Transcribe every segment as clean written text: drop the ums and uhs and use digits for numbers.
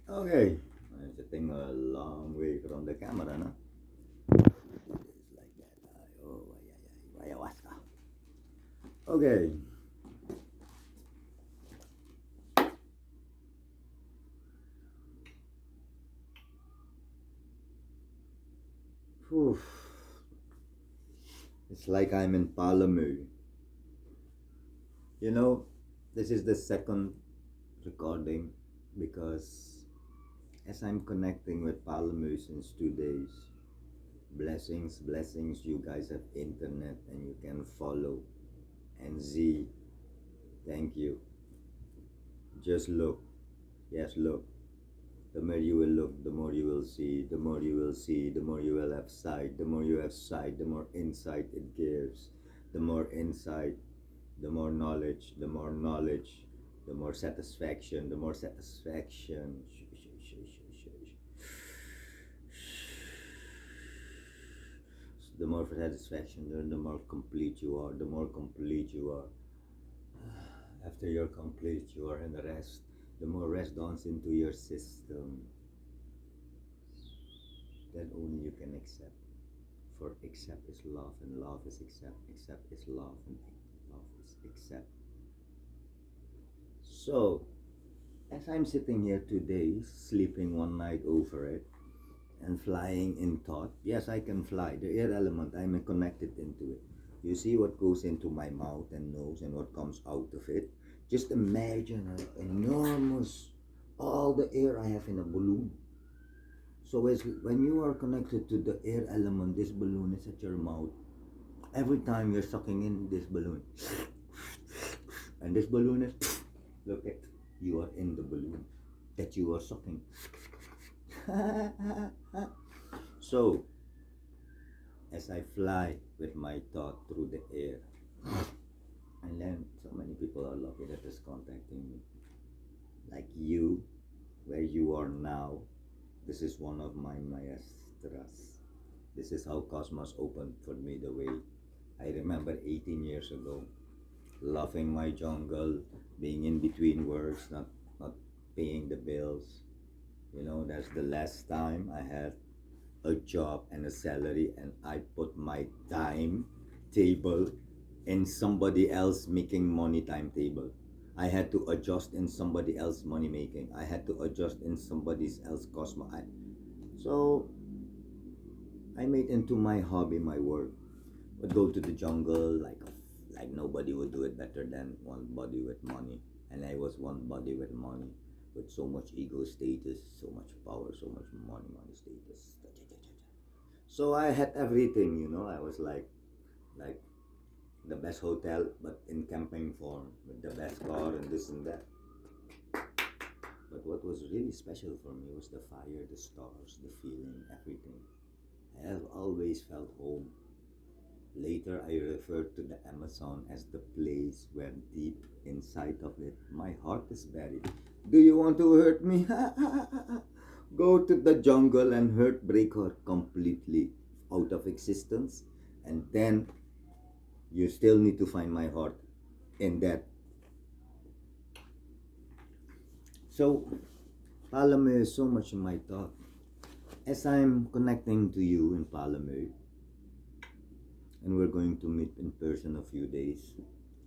Okay, I'm sitting a long way from the camera, no? It's like that. Oh, ayahuasca. Okay. Whew. It's like I'm in Palemue. You know, this is the second recording because as I'm connecting with Palemue since 2 days, blessings, you guys have internet and you can follow. And Z, thank you. Just look. Yes, look. The more you will look, the more you will see, the more you will see, the more you will have sight, the more you have sight, the more insight it gives, the more insight, the more knowledge, the more knowledge, the more satisfaction, the more satisfaction. The more satisfaction, the more complete you are, the more complete you are. After you're complete, you are in rest. The more rest dawns into your system, then only you can accept. For accept is love, and love is accept. Accept is love, and love is accept. So, as I'm sitting here today, sleeping one night over it, and flying in thought, yes, I can fly. The air element, I'm connected into it. You see what goes into my mouth and nose and what comes out of it? Just imagine an enormous, all the air I have in a balloon. So as when you are connected to the air element, this balloon is at your mouth. Every time you're sucking in this balloon, and this balloon is, look at, you are in the balloon that you are sucking. So, as I fly with my thought through the air, and then so many people are lucky that is contacting me. Like you, where you are now, this is one of my maestras. This is how Cosmos opened for me the way. I remember 18 years ago, loving my jungle, being in between works, not paying the bills. You know, that's the last time I had a job and a salary, and I put my time table in somebody else making money timetable. I had to adjust in somebody else money making. I had to adjust in somebody else cosmo. So I made into my hobby my work. Would go to the jungle like nobody would do it better than one body with money, and I was one body with money, with so much ego status, so much power, so much money status. So I had everything, you know. I was like the best hotel, but in camping form, with the best car and this and that. But what was really special for me was the fire, the stars, the feeling, everything. I have always felt home. Later, I referred to the Amazon as the place where deep inside of it, my heart is buried. Do you want to hurt me? Go to the jungle and break her completely out of existence, and then you still need to find my heart in that. So, Palemeu is so much in my thought. As I'm connecting to you in Palemeu, and we're going to meet in person a few days,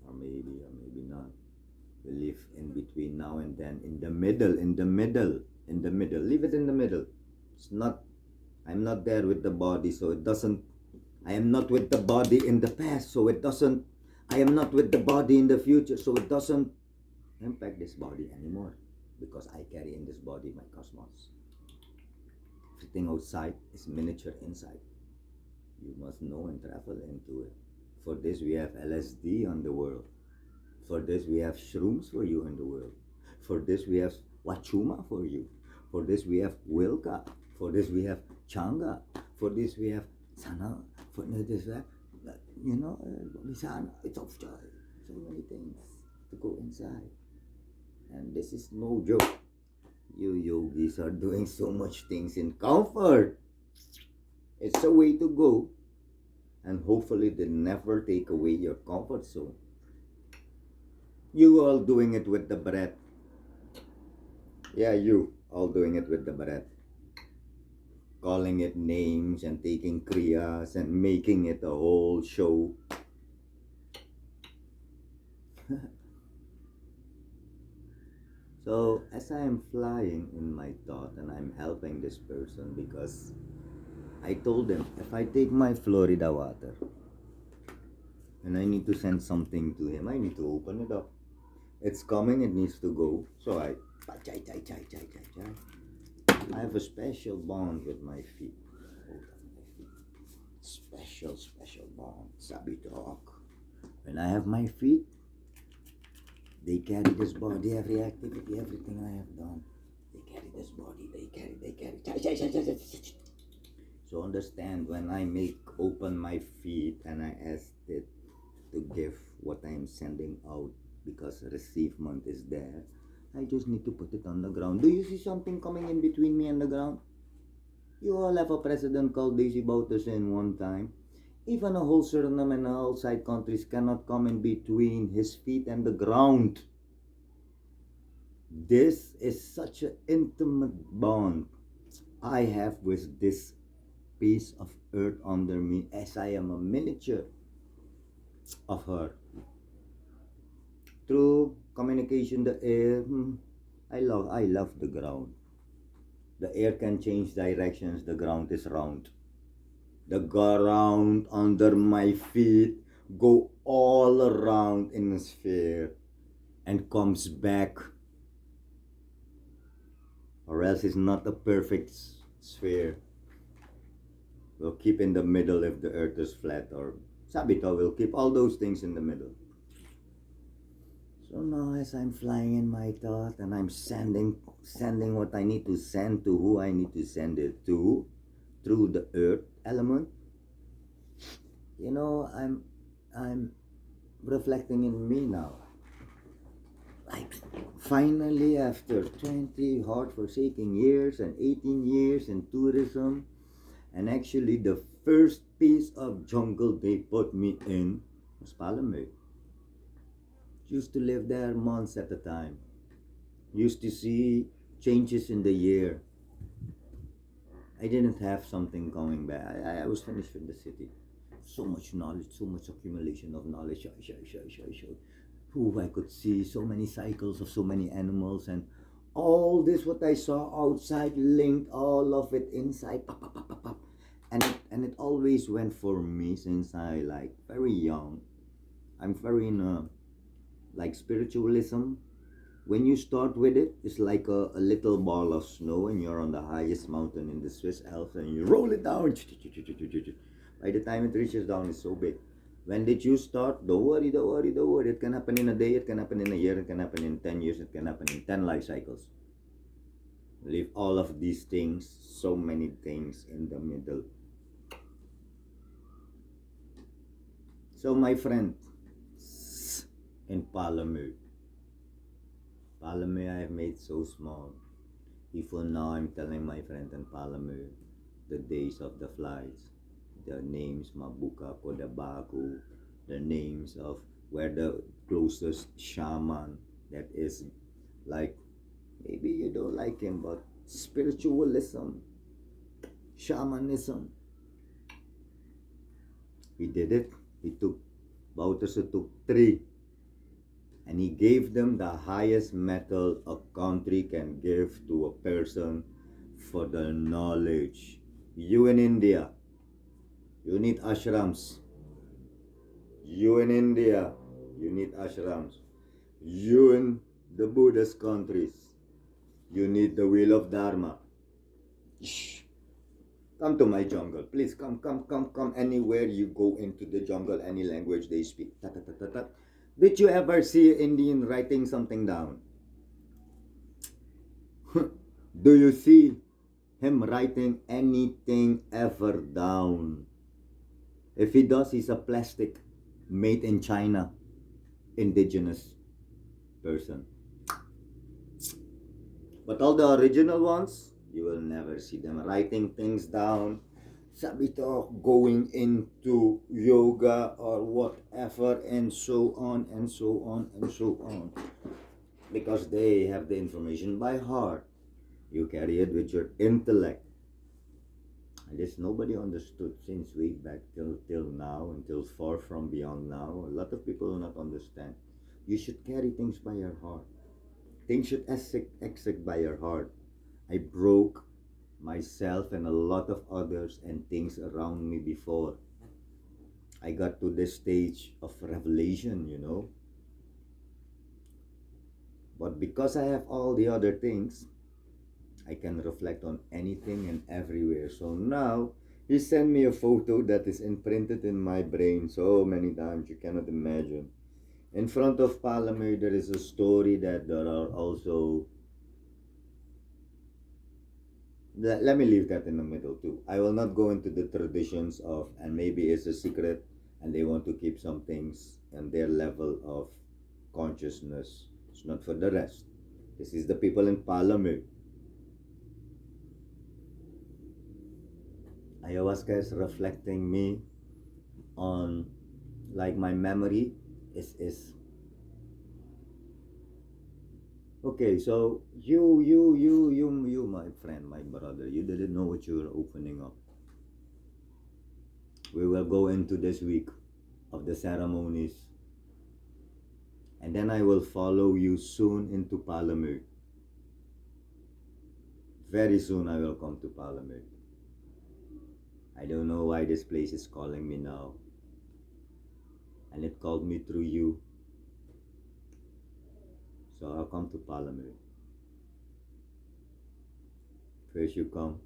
or maybe not. We live in between now and then, in the middle, leave it in the middle. It's not, I'm not there with the body, so it doesn't, I am not with the body in the past, so it doesn't, I am not with the body in the future, so it doesn't impact this body anymore, because I carry in this body my cosmos. Everything outside is miniature inside. You must know and travel into it. For this we have LSD on the world. For this we have shrooms for you in the world. For this we have wachuma for you. For this we have wilka. For this we have changa. For this we have sana. For this we have, you know, misana. It's of joy. So many things to go inside. And this is no joke. You yogis are doing so much things in comfort. It's a way to go, and hopefully they never take away your comfort zone. You all doing it with the breath. Yeah, you. all doing it with the breath, calling it names and taking kriyas and making it a whole show. So as I am flying in my thought and I'm helping this person because I told him if I take my Florida water and I need to send something to him, I need to open it up. It's coming, it needs to go. So I have a special bond with my feet. Hold on, my feet. Special bond. Sabi talk. When I have my feet, they carry this body, every activity, everything I have done. They carry this body, they carry. So understand, when I open my feet and I ask it to give what I am sending out because receivement is there, I just need to put it on the ground. Do you see something coming in between me and the ground? You all have a president called Daisy Bautassin one time. Even a whole Suriname and outside countries cannot come in between his feet and the ground. This is such an intimate bond I have with this piece of earth under me, as I am a miniature of her. Through communication, the air, I love the ground. The air can change directions, the ground is round. The ground under my feet go all around in a sphere and comes back, or else it's not a perfect sphere. We'll keep in the middle if the earth is flat, or Sabito will keep all those things in the middle. So now as I'm flying in my thought and I'm sending what I need to send to who I need to send it to through the earth element, you know, I'm reflecting in me now. Like finally after 20 heart-forsaking years and 18 years in tourism, and actually the first piece of jungle they put me in was Palemue. Used to live there months at a time. Used to see changes in the year. I didn't have something coming back. I was finished with the city. So much knowledge, so much accumulation of knowledge. Who I could see so many cycles of so many animals, and all this what I saw outside linked all of it inside. And it always went for me since I like very young. I'm very in a like spiritualism. When you start with it, it's like a little ball of snow and you're on the highest mountain in the Swiss Alps and you roll it down. By the time it reaches down, it's so big. When did you start? Don't worry. It can happen in a day, it can happen in a year, it can happen in 10 years, it can happen in 10 life cycles. Leave all of these things, so many things in the middle. So my friend, in Palemue I have made so small. Even now I'm telling my friend in Palemue the days of the flights, the names Mabuka, Kodabaku, the names of where the closest shaman that is like, maybe you don't like him, but spiritualism, shamanism. He did it. Bautassin took 3. And he gave them the highest metal a country can give to a person for the knowledge. You in India, you need ashrams. You in India, you need ashrams. You in the Buddhist countries, you need the wheel of Dharma. Shh. Come to my jungle. Please come. Anywhere you go into the jungle, any language they speak. Did you ever see an Indian writing something down? Do you see him writing anything ever down? If he does, he's a plastic made in China, indigenous person. But all the original ones, you will never see them writing things down. Sabito going into yoga or whatever, and so on. Because they have the information by heart. You carry it with your intellect. And this nobody understood since way back till now, until far from beyond now. A lot of people will not understand. You should carry things by your heart. Things should exit by your heart. I broke myself and a lot of others and things around me before I got to this stage of revelation, But because I have all the other things, I can reflect on anything and everywhere. So now, he sent me a photo that is imprinted in my brain so many times you cannot imagine. In front of Palemue, there is a story that there are also. Let me leave that in the middle too. I will not go into the traditions of, and maybe it's a secret, and they want to keep some things on their level of consciousness. It's not for the rest. This is the people in Palemue. Ayahuasca is reflecting me on, like, my memory is okay. So you, my friend, my brother, you didn't know what you were opening up. We will go into this week of the ceremonies, and then I will follow you soon into Palemue. Very soon I will come to Palemue. I don't know why this place is calling me now, and it called me through you. So I'll come to Palemue. First you come,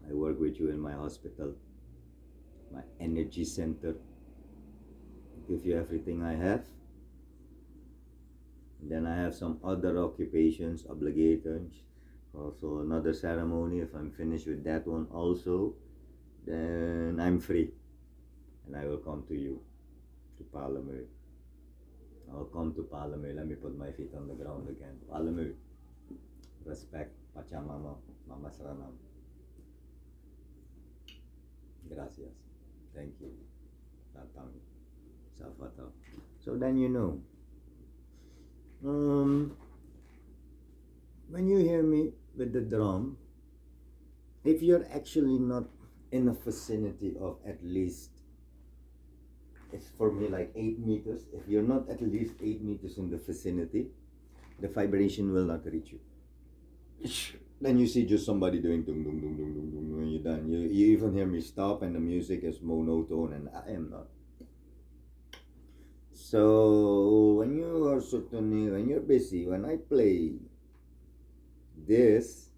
I work with you in my hospital, my energy center, give you everything I have. And then I have some other occupations, obligations, also another ceremony. If I'm finished with that one also, then I'm free. And I will come to you, to Palemue. I'll come to Palemue. Let me put my feet on the ground again. Palemue. Respect. Pachamama. Mama Suriname. Gracias. Thank you. Tatang. Safata. So then you know. When you hear me with the drum, if you're actually not in a vicinity of at least, it's for me like 8 meters. If you're not at least 8 meters in the vicinity, the vibration will not reach you. Then you see just somebody doing dum dum dum dum dum dum when you're done. You even hear me stop and the music is monotone, and I am not. So when you are certainly, when you're busy, when I play this,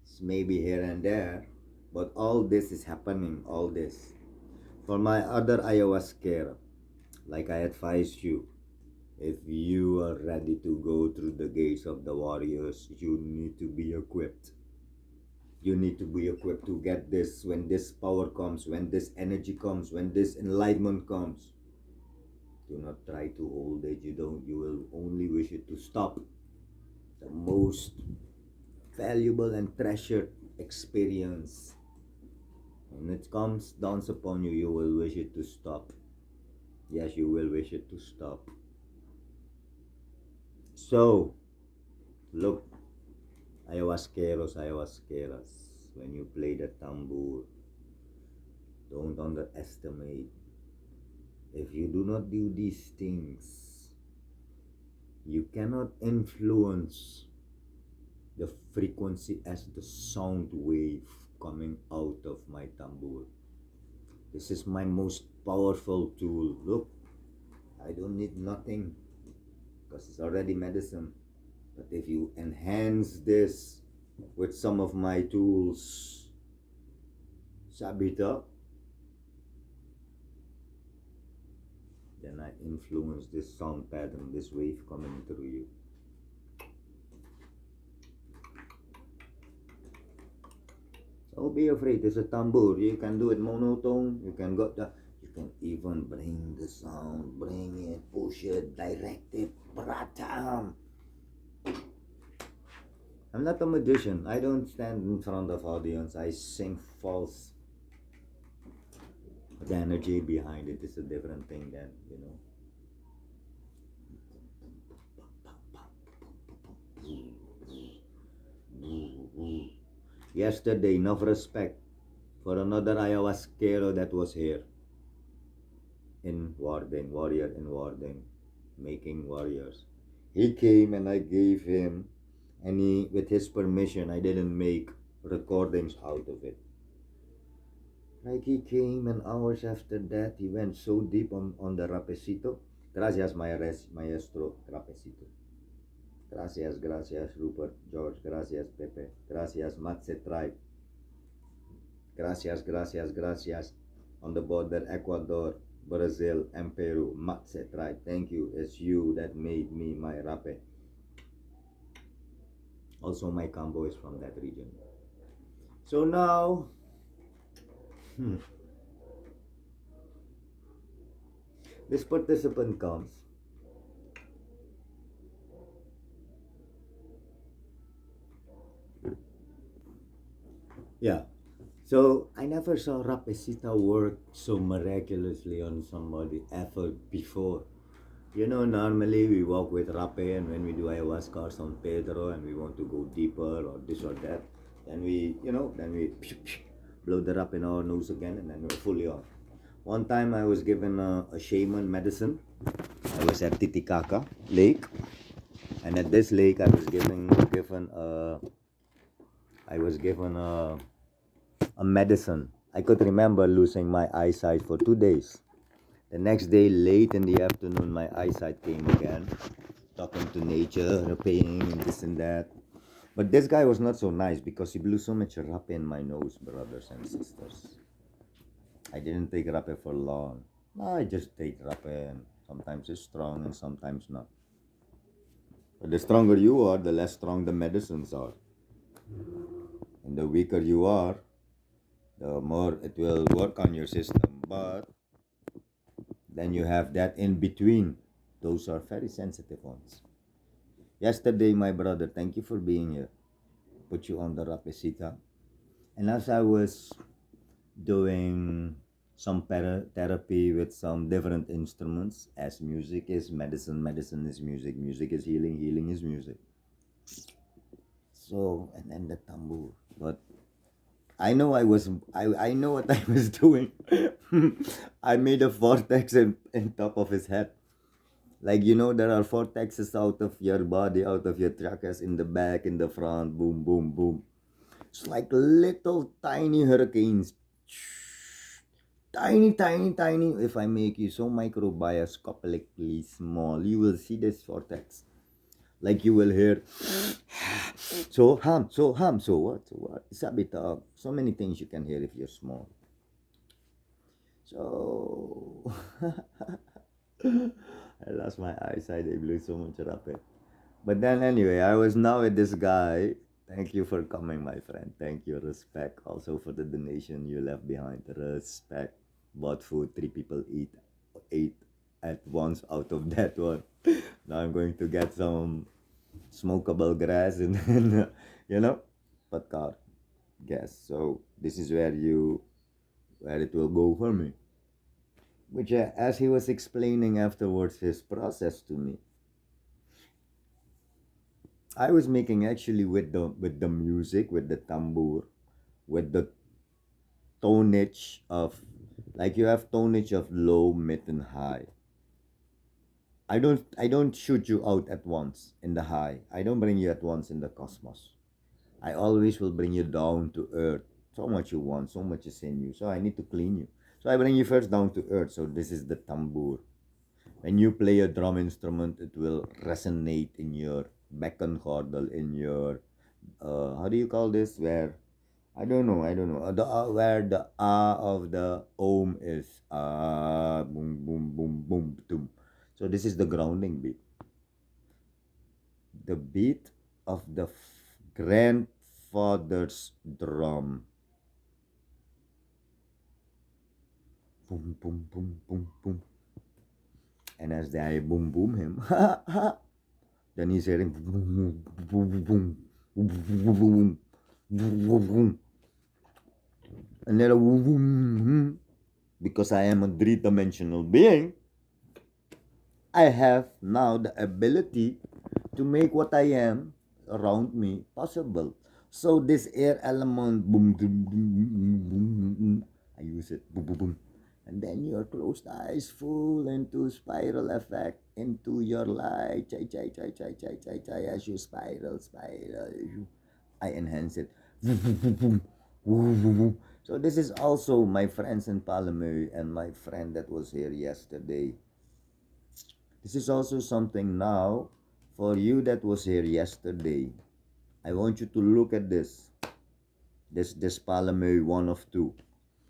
it's maybe here and there, but all this is happening, all this. For my other ayahuasca, like I advised you, if you are ready to go through the gates of the warriors, you need to be equipped. You need to be equipped to get this. When this power comes, when this energy comes, when this enlightenment comes, do not try to hold it. You will only wish it to stop. The most valuable and treasured experience. When it comes, dawns upon you, you will wish it to stop. Yes, you will wish it to stop. So, look, ayahuasqueros, when you play the tambor, don't underestimate. If you do not do these things, you cannot influence the frequency as the sound wave coming out of my tambor. This is my most powerful tool. Look, I don't need nothing because it's already medicine. But if you enhance this with some of my tools, Sabita, then I influence this sound pattern, this wave coming through you. Don't be afraid. It's a tambor. You can do it monotone. You can even bring the sound, bring it, push it, direct it. Pratam. I'm not a magician. I don't stand in front of audience. I sing false. The energy behind it is a different thing then, Yesterday, enough respect for another ayahuasquero that was here in Warding, warrior in Warding, making warriors. He came and I gave him, and he, with his permission, I didn't make recordings out of it. Like he came, and hours after that, he went so deep on the rapecito. Gracias, maestro rapecito. Gracias, gracias, Rupert, George. Gracias, Pepe. Gracias, Matze tribe. Gracias, gracias, gracias. On the border, Ecuador, Brazil, and Peru. Matze tribe. Thank you. It's you that made me my rape. Also, my combo is from that region. So now, this participant comes. Yeah. So I never saw rapecita work so miraculously on somebody ever before. You know, normally we walk with rape, and when we do ayahuasca or San Pedro and we want to go deeper or this or that, then we, then we blow the rape in our nose again, and then we're fully on. One time I was given a shaman medicine. I was at Titicaca Lake, and at this lake I was given a medicine. I could remember losing my eyesight for 2 days. The next day, late in the afternoon, my eyesight came again, talking to nature, pain, and this and that. But this guy was not so nice because he blew so much rape in my nose, brothers and sisters. I didn't take rape for long. I just take rape, and sometimes it's strong and sometimes not. But the stronger you are, the less strong the medicines are. And the weaker you are, the more it will work on your system. But then you have that in between. Those are very sensitive ones. Yesterday, my brother, thank you for being here. Put you on the rapecita. And as I was doing some therapy with some different instruments, as music is medicine, medicine is music, music is healing, healing is music. So, and then the tambor. But I know I know what I was doing. I made a vortex in top of his head. Like, there are vortexes out of your body, out of your chakras, in the back, in the front, boom, boom, boom. It's like little tiny hurricanes. Tiny, tiny, tiny. If I make you so microbioscopically small, you will see this vortex. Like you will hear, so what? Sabi talk. So many things you can hear if you're small. So, I lost my eyesight. They blew so much rape. But then anyway, I was now with this guy. Thank you for coming, my friend. Thank you. Respect. Also for the donation you left behind. Respect. Bought food. 3 people ate at once out of that one. Now I'm going to get some smokable grass and then, patcar gas. So this is where it will go for me. Which, as he was explaining afterwards his process to me, I was making actually with the music, with the tambor, with the tonnage of, like you have tonnage of low, mid, and high. I don't shoot you out at once in the high. I don't bring you at once in the cosmos. I always will bring you down to earth. So much you want, so much is in you. So I need to clean you. So I bring you first down to earth. So this is the tambor. When you play a drum instrument, it will resonate in your becken chordal, in your how do you call this? Where I don't know. Where the of the ohm is boom boom boom boom boom. So this is the grounding beat. The beat of the grandfather's drum. Boom boom boom boom boom. And as they boom boom him, then he's hearing boom boom boom boom boom boom, and then a boom. Because I am a 3-dimensional being, I have now the ability to make what I am around me possible. So this air element, boom, boom, boom, boom, boom, boom, I use it, boom, boom, boom. And then your closed eyes full into spiral effect into your light. Chai, chai, chai, chai, chai, chai, chai, as you spiral, spiral. I enhance it. So this is also my friends in Palemue and my friend that was here yesterday. This is also something now for you that was here yesterday. I want you to look at this. This Palemeu one of two.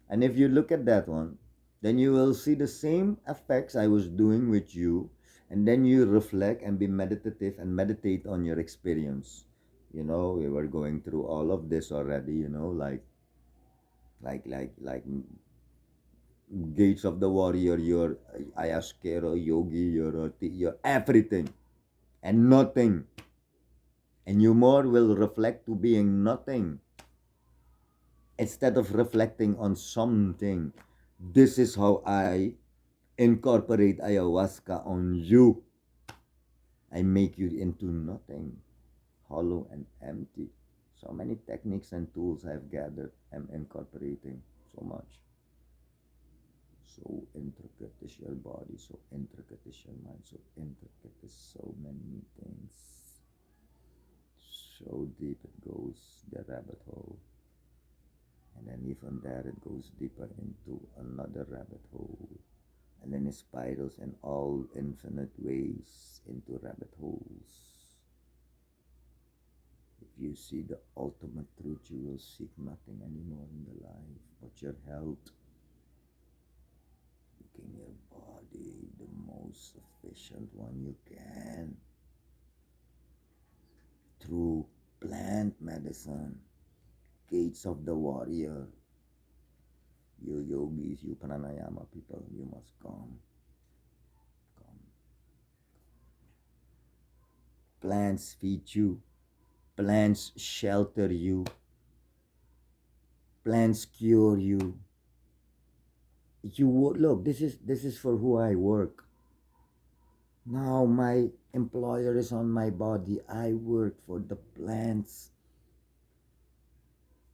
And if you look at that one, then you will see the same effects I was doing with you, and then you reflect and be meditative and meditate on your experience. We were going through all of this already, like gates of the warrior, your ayahuasca, yogi, your everything and nothing. And you more will reflect to being nothing instead of reflecting on something. This is how I incorporate ayahuasca on you. I make you into nothing, hollow and empty. So many techniques and tools I've gathered. I'm incorporating so much. So intricate is your body, so intricate is your mind, so intricate is so many things. So deep it goes, the rabbit hole. And then even there it goes deeper into another rabbit hole. And then it spirals in all infinite ways into rabbit holes. If you see the ultimate truth, you will seek nothing anymore in the life but your health. Making your body the most efficient one you can through plant medicine, gates of the warrior. You yogis, you pranayama people, you must come. Plants feed you, plants shelter you, plants cure you. Look, this is for who I work. Now my employer is on my body. I work for the plants.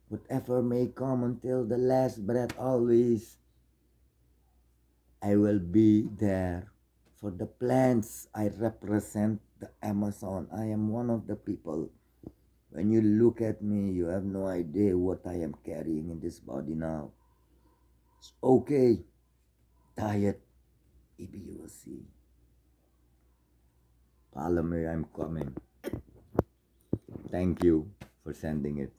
Whatever may come until the last breath, always I will be there for the plants. I represent the Amazon. I am one of the people. When you look at me, you have no idea what I am carrying in this body now. It's okay. Diet. Maybe you will see. Palemeu, I'm coming. Thank you for sending it.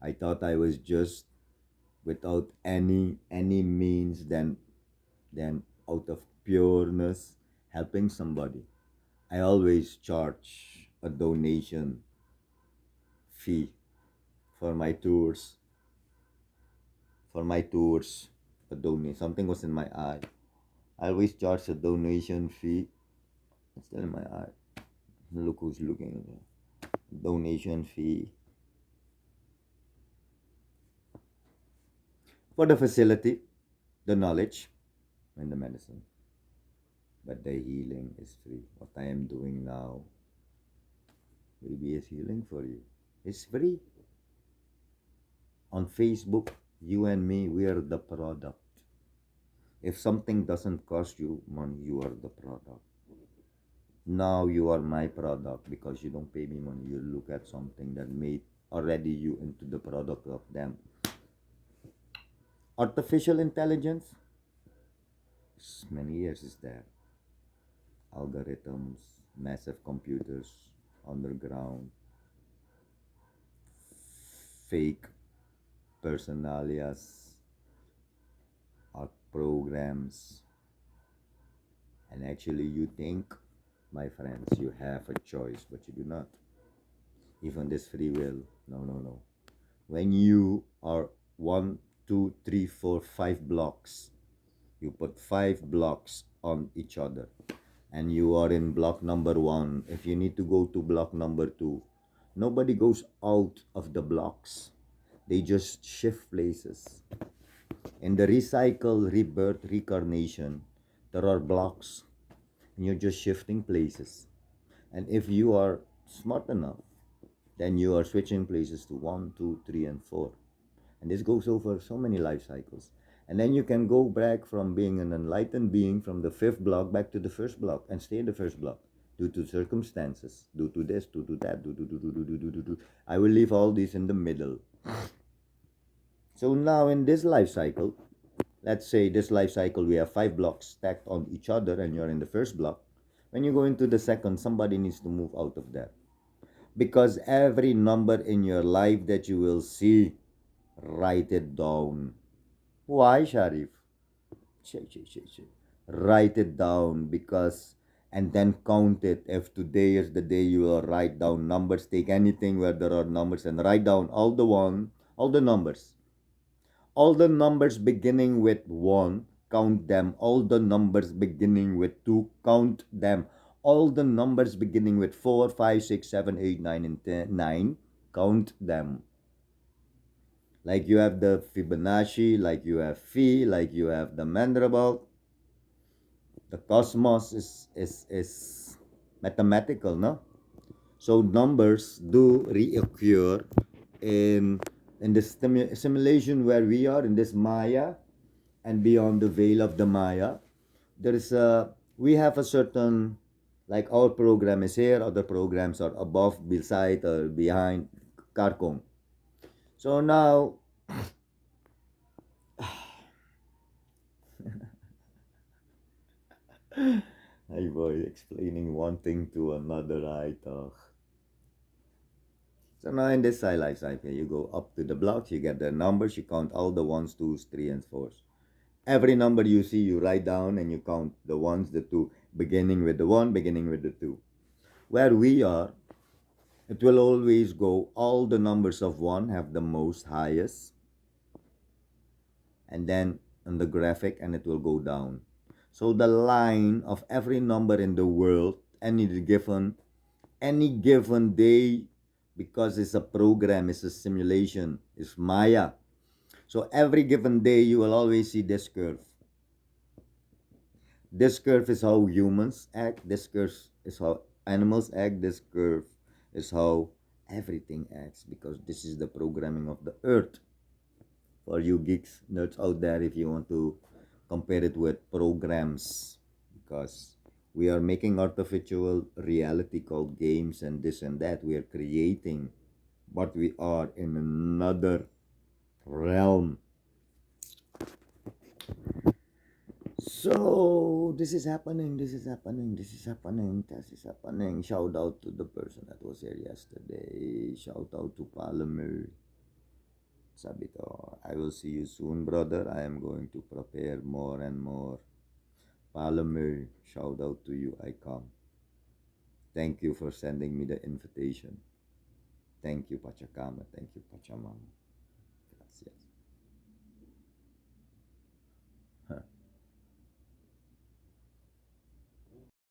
I thought I was just without any means than out of pureness helping somebody. I always charge a donation fee for my tours. A donation. Something was in my eye. I always charge a donation fee. It's still in my eye. Look who's looking at it. Donation fee for the facility, the knowledge, and the medicine. But the healing is free. What I am doing now maybe is healing for you. It's free. On Facebook, you and me, we are the product. If something doesn't cost you money, you are the product. Now you are my product because you don't pay me money. You look at something that made already you into the product of them. Artificial intelligence, many years is there. Algorithms, massive computers, underground, fake personalias, art programs. And actually you think, my friends, you have a choice, but you do not. Even this free will, no. When you are 1, 2, 3, 4, 5 blocks, you put 5 blocks on each other, and you are in block number 1. If you need to go to block number 2, nobody goes out of the blocks. They just shift places. In the recycle, rebirth, reincarnation, there are blocks, and you're just shifting places. And if you are smart enough, Then you are switching places to 1, 2, 3, and 4. And this goes over so many life cycles. And then you can go back from being an enlightened being from the fifth block back to the first block and stay in the first block due to circumstances, due to this, due to that, due. I will leave all these in the middle. So now in this life cycle, let's say this life cycle, we have 5 blocks stacked on each other and you're in the first block. When you go into the second, somebody needs to move out of that. Because every number in your life that you will see, write it down. Why, Sharif? Write it down because, and then count it. If today is the day you will write down numbers, take anything where there are numbers and write down all the numbers. All the numbers beginning with 1, count them. All the numbers beginning with 2, count them. All the numbers beginning with 4, 5, 6, 7, 8, 9, and 10, 9, count them. Like you have the Fibonacci, like you have Phi, like you have the Mandelbrot. The cosmos is mathematical, no? So numbers do reoccur in the simulation where we are in this Maya and beyond the veil of the Maya. There is we have a certain, like our program is here, other programs are above, beside, or behind Karkong. So now hey boy, explaining one thing to another, I talk. So now in this life cycle, you go up to the blocks, you get the numbers, you count all the ones, twos, three, and fours. Every number you see, you write down and you count the ones, the two, beginning with the one, beginning with the two. Where we are, it will always go, all the numbers of one have the most highest, and then on the graphic, and it will go down. So the line of every number in the world, any given day, because it's a program, it's a simulation, it's Maya. So every given day, you will always see this curve. This curve is how humans act. This curve is how animals act. This curve is how everything acts, because this is the programming of the earth. For you geeks, nerds out there, if you want to compare it with programs, because we are making artificial reality called games and this and that. We are creating, but we are in another realm. So this is happening, this is happening, this is happening, this is happening. Shout out to the person that was here yesterday. Shout out to Palemue. Sabito, I will see you soon, brother. I am going to prepare more and more. Palemeu, shout out to you. I come. Thank you for sending me the invitation. Thank you, Pachacama. Thank you, Pachamama. Gracias.